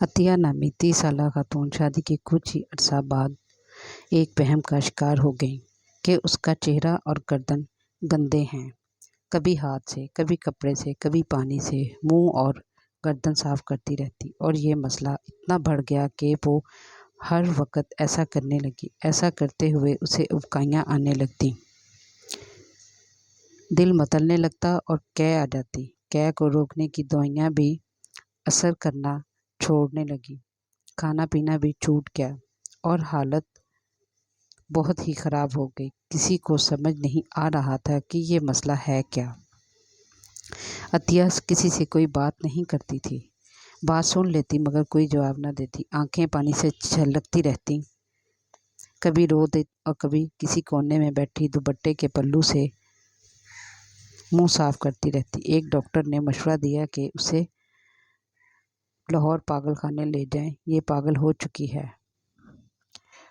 عطیہ نامی 30 سالہ خاتون شادی کے کچھ ہی عرصہ بعد ایک وہم کا شکار ہو گئیں کہ اس کا چہرہ اور گردن گندے ہیں۔ کبھی ہاتھ سے، کبھی کپڑے سے، کبھی پانی سے منہ اور گردن صاف کرتی رہتی، اور یہ مسئلہ اتنا بڑھ گیا کہ وہ ہر وقت ایسا کرنے لگی۔ ایسا کرتے ہوئے اسے اُبکائیاں آنے لگتیں، دل متلنے لگتا اور قے آ جاتی۔ قے کو روکنے کی دوائیاں بھی اثر کرنا چھوڑنے لگیں، کھانا پینا بھی چھوٹ گیا اور حالت بہت ہی خراب ہو گئی۔ کسی کو سمجھ نہیں آ رہا تھا کہ یہ مسئلہ ہے کیا۔ عطیہ کسی سے کوئی بات نہیں کرتی تھی، بات سن لیتی مگر کوئی جواب نہ دیتی، آنکھیں پانی سے چھلکتی رہتی، کبھی رو دے اور کبھی کسی کونے میں بیٹھی دوپٹے کے پلو سے منہ صاف کرتی رہتی۔ ایک ڈاکٹر نے مشورہ دیا کہ اسے لاہور پاگل خانے لے جائیں، یہ پاگل ہو چکی ہے۔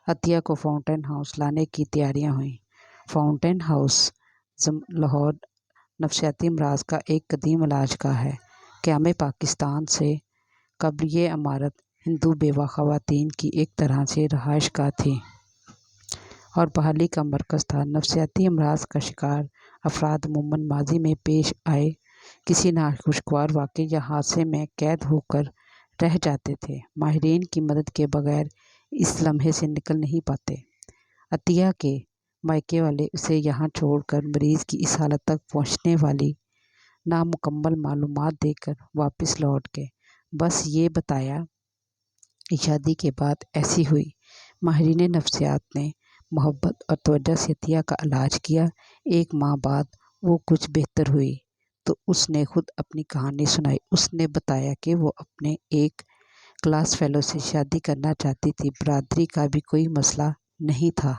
عطیہ کو فاؤنٹین ہاؤس لانے کی تیاریاں ہوئیں۔ فاؤنٹین ہاؤس لاہور نفسیاتی امراض کا ایک قدیم علاج گاہ ہے۔ قیام پاکستان سے قبل یہ عمارت ہندو بیوہ خواتین کی ایک طرح سے رہائش گاہ تھی اور بحالی کا مرکز تھا۔ نفسیاتی امراض کا شکار افراد عموماً ماضی میں پیش آئے کسی ناخوشگوار واقعے یا حادثے میں قید ہو کر رہ جاتے تھے، ماہرین کی مدد کے بغیر اس لمحے سے نکل نہیں پاتے۔ عطیہ کے مائیکے والے اسے یہاں چھوڑ کر مریض کی اس حالت تک پہنچنے والی نامکمل معلومات دے کر واپس لوٹ گئے، بس یہ بتایا کہ شادی کے بعد ایسی ہوئی۔ ماہرین نفسیات نے محبت اور توجہ سے عطیہ کا علاج کیا۔ ایک ماہ بعد وہ کچھ بہتر ہوئی تو اس نے خود اپنی کہانی سنائی۔ اس نے بتایا کہ وہ اپنے ایک کلاس فیلو سے شادی کرنا چاہتی تھی، برادری کا بھی کوئی مسئلہ نہیں تھا،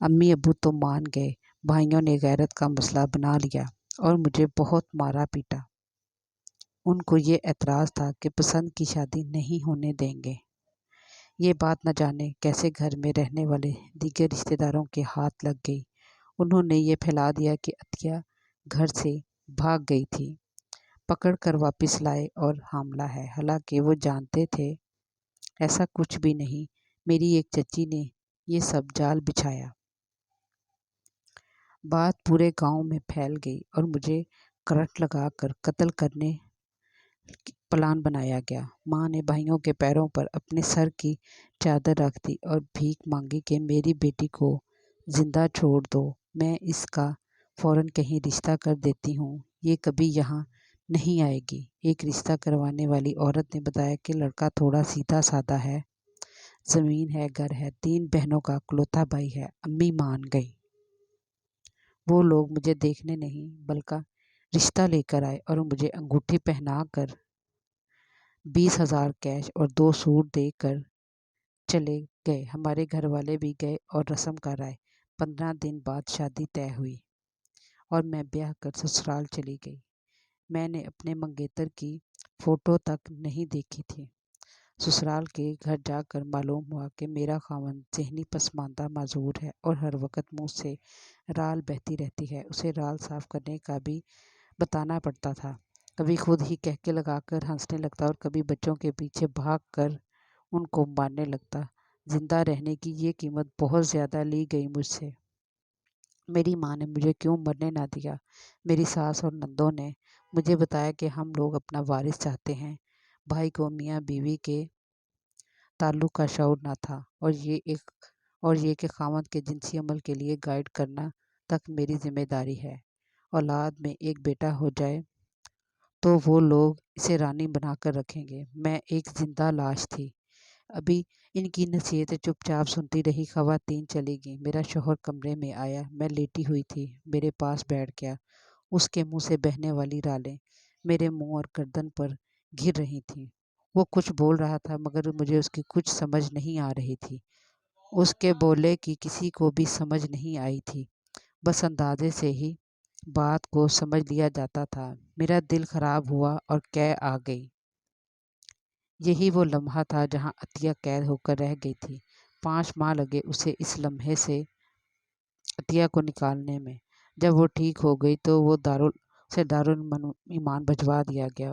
امی ابو تو مان گئے، بھائیوں نے غیرت کا مسئلہ بنا لیا اور مجھے بہت مارا پیٹا۔ ان کو یہ اعتراض تھا کہ پسند کی شادی نہیں ہونے دیں گے۔ یہ بات نہ جانے کیسے گھر میں رہنے والے دیگر رشتہ داروں کے ہاتھ لگ گئی۔ انہوں نے یہ پھیلا دیا کہ عطیہ گھر سے بھاگ گئی تھی، پکڑ کر واپس لائے اور حاملہ ہے، حالانکہ وہ جانتے تھے ایسا کچھ بھی نہیں۔ میری ایک چچی نے یہ سب جال بچھایا۔ بات پورے گاؤں میں پھیل گئی اور مجھے کرنٹ لگا کر قتل کرنے پلان بنایا گیا۔ ماں نے بھائیوں کے پیروں پر اپنے سر کی چادر رکھ دی اور بھیک مانگی کہ میری بیٹی کو زندہ چھوڑ دو، میں اس کا فوراً کہیں رشتہ کر دیتی ہوں، یہ کبھی یہاں نہیں آئے گی۔ ایک رشتہ کروانے والی عورت نے بتایا کہ لڑکا تھوڑا سیدھا سادہ ہے، زمین ہے، گھر ہے، 3 بہنوں کا اکلوتا بھائی ہے۔ امی مان گئی۔ وہ لوگ مجھے دیکھنے نہیں بلکہ رشتہ لے کر آئے اور مجھے انگوٹھی پہنا کر 20,000 کیش اور 2 سوٹ دے کر چلے گئے۔ ہمارے گھر والے بھی گئے اور رسم کر آئے۔ 15 دن بعد شادی طے ہوئی اور میں بیاہ کر سسرال چلی گئی۔ میں نے اپنے منگیتر کی فوٹو تک نہیں دیکھی تھی۔ سسرال کے گھر جا کر معلوم ہوا کہ میرا خاوند ذہنی پسماندہ معذور ہے اور ہر وقت منہ سے رال بہتی رہتی ہے۔ اسے رال صاف کرنے کا بھی بتانا پڑتا تھا، کبھی خود ہی قہقہے لگا کر ہنسنے لگتا اور کبھی بچوں کے پیچھے بھاگ کر ان کو مارنے لگتا۔ زندہ رہنے کی یہ قیمت بہت زیادہ لی گئی مجھ سے۔ میری ماں نے مجھے کیوں مرنے نہ دیا۔ میری ساس اور نندوں نے مجھے بتایا کہ ہم لوگ اپنا وارث چاہتے ہیں۔ بھائی کو میاں بیوی کے تعلق کا شعور نہ تھا اور یہ کہ خاوند کے جنسی عمل کے لیے گائیڈ کرنا تک میری ذمہ داری ہے۔ اولاد میں ایک بیٹا ہو جائے تو وہ لوگ اسے رانی بنا کر رکھیں گے۔ میں ایک زندہ لاش تھی۔ ابھی ان کی نصیحتیں چپ چاپ سنتی رہی۔ خواتین چلی گئیں۔ میرا شوہر کمرے میں آیا، میں لیٹی ہوئی تھی، میرے پاس بیٹھ گیا۔ اس کے منہ سے بہنے والی رالیں میرے منہ اور گردن پر گر رہی تھیں۔ وہ کچھ بول رہا تھا مگر مجھے اس کی کچھ سمجھ نہیں آ رہی تھی۔ اس کے بولے کی کسی کو بھی سمجھ نہیں آئی تھی، بس اندازے سے ہی بات کو سمجھ لیا جاتا تھا۔ میرا دل خراب ہوا اور قے آ گئی۔ یہی وہ لمحہ تھا جہاں عطیہ قید ہو کر رہ گئی تھی۔ 5 ماہ لگے اسے اس لمحے سے عطیہ کو نکالنے میں۔ جب وہ ٹھیک ہو گئی تو وہ دارالایمان بھجوا دیا گیا۔